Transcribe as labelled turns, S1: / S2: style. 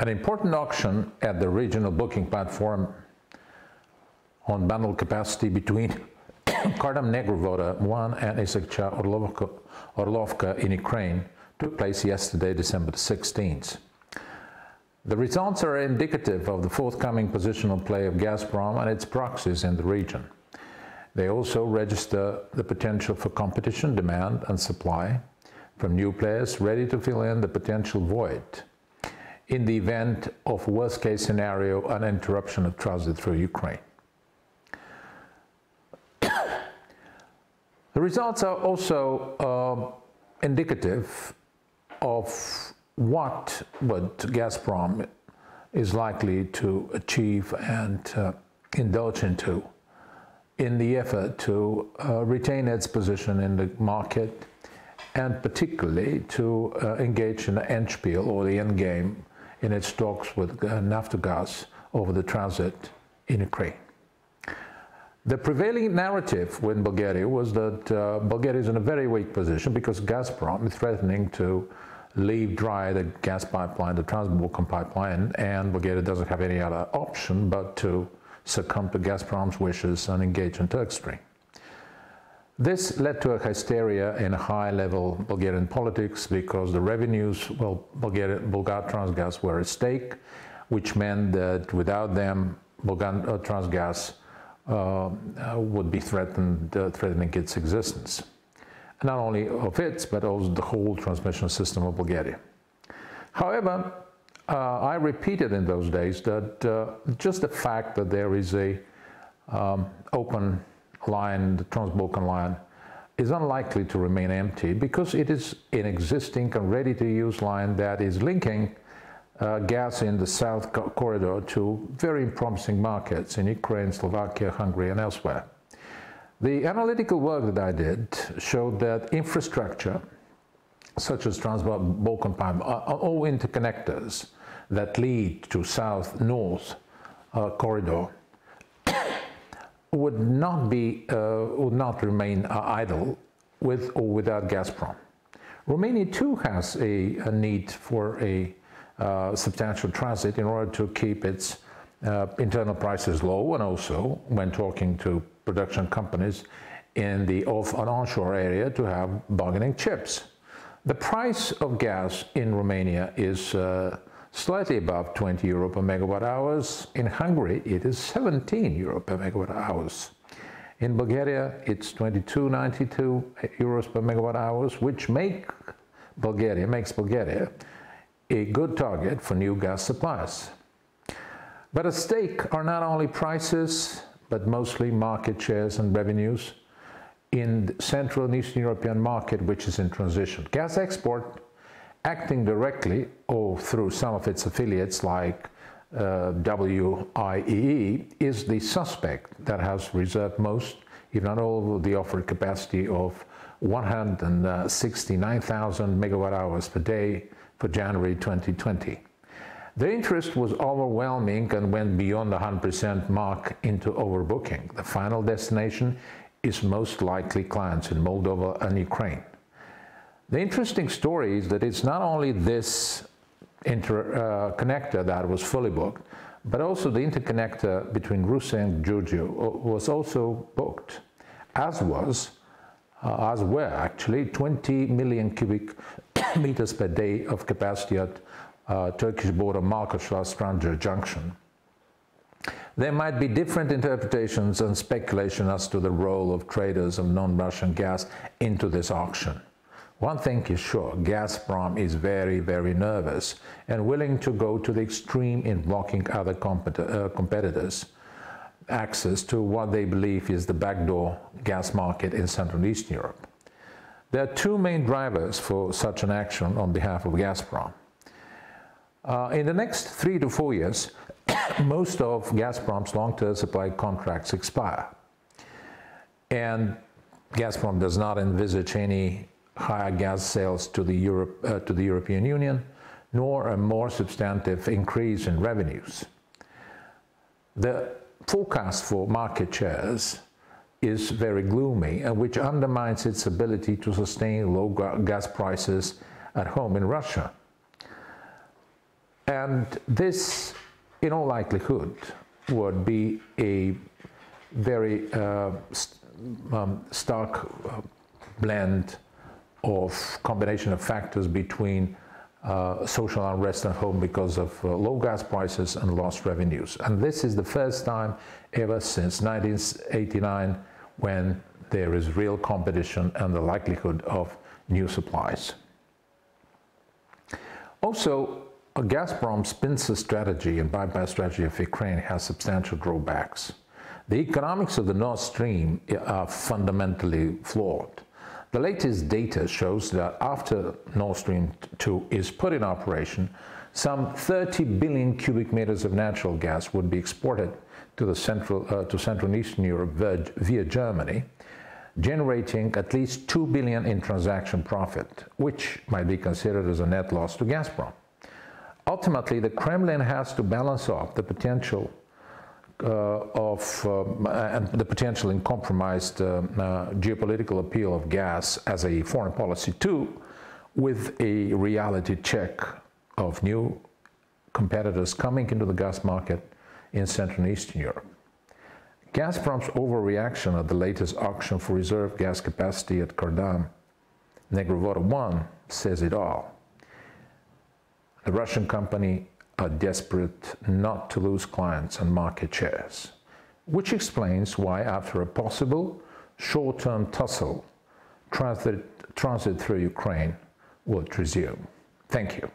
S1: An important auction at the regional booking platform on bundled capacity between Kardam-Negru Voda 1 and Orlovka in Ukraine took place yesterday, December 16th. The results are indicative of the forthcoming positional play of Gazprom and its proxies in the region. They also register the potential for competition, demand and supply from new players ready to fill in the potential void in the event of worst-case scenario, an interruption of transit through Ukraine. The results are also indicative of what Gazprom is likely to achieve and indulge into in the effort to retain its position in the market, and particularly to engage in the endspiel or the endgame in its talks with Naftogaz over the transit in Ukraine. The prevailing narrative in Bulgaria was that Bulgaria is in a very weak position because Gazprom is threatening to leave dry the gas pipeline, the Trans-Balkan pipeline, and Bulgaria doesn't have any other option but to succumb to Gazprom's wishes and engage in Turk Stream. This led to a hysteria in high-level Bulgarian politics because the revenues, well, Bulgar Transgas were at stake, which meant that without them, Bulgar Transgas would be threatening its existence. Not only of its, but also the whole transmission system of Bulgaria. However, I repeated in those days that just the fact that there is a open line, the Trans-Balkan line, is unlikely to remain empty because it is an existing and ready-to-use line that is linking gas in the south corridor to very promising markets in Ukraine, Slovakia, Hungary, and elsewhere. The analytical work that I did showed that infrastructure, such as Trans-Balkan pipe, are all interconnectors that lead to south-north corridor would not remain idle with or without Gazprom. Romania too has a need for a substantial transit in order to keep its internal prices low, and also when talking to production companies in the onshore area to have bargaining chips. The price of gas in Romania is slightly above 20 euro per megawatt hours. In Hungary, it is 17 euro per megawatt hours. In Bulgaria, it's 22.92 euros per megawatt hours, which makes Bulgaria a good target for new gas suppliers. But at stake are not only prices, but mostly market shares and revenues in the Central and Eastern European market, which is in transition. Gas export, acting directly or through some of its affiliates like WIEE, is the suspect that has reserved most, if not all, of the offered capacity of 169,000 megawatt hours per day for January 2020. The interest was overwhelming and went beyond the 100% mark into overbooking. The final destination is most likely clients in Moldova and Ukraine. The interesting story is that it's not only this connector that was fully booked, but also the interconnector between Russia and Georgia was also booked, as were actually 20 million cubic meters per day of capacity at Turkish border Marketschloss-Stranger Junction. There might be different interpretations and speculation as to the role of traders of non-Russian gas into this auction. One thing is sure, Gazprom is very, very nervous and willing to go to the extreme in blocking other competitors' access to what they believe is the backdoor gas market in Central and Eastern Europe. There are two main drivers for such an action on behalf of Gazprom. In the next 3 to 4 years, most of Gazprom's long-term supply contracts expire. And Gazprom does not envisage any higher gas sales to the European Union, nor a more substantive increase in revenues. The forecast for market shares is very gloomy, and which undermines its ability to sustain low gas prices at home in Russia. And this, in all likelihood, would be a very stark blend of combination of factors between social unrest at home because of low gas prices and lost revenues. And this is the first time ever since 1989 when there is real competition and the likelihood of new supplies. Also, Gazprom's pincer strategy and bypass strategy of Ukraine has substantial drawbacks. The economics of the Nord Stream are fundamentally flawed. The latest data shows that after Nord Stream 2 is put in operation, some 30 billion cubic meters of natural gas would be exported to Central and Eastern Europe via Germany, generating at least 2 billion in transaction profit, which might be considered as a net loss to Gazprom. Ultimately, the Kremlin has to balance off the potential and the potential in compromised geopolitical appeal of gas as a foreign policy tool with a reality check of new competitors coming into the gas market in Central and Eastern Europe. Gazprom's overreaction at the latest auction for reserve gas capacity at Kardam-Negru Voda 1 says it all. The Russian company are desperate not to lose clients and market shares, which explains why after a possible short-term tussle, transit through Ukraine would resume. Thank you.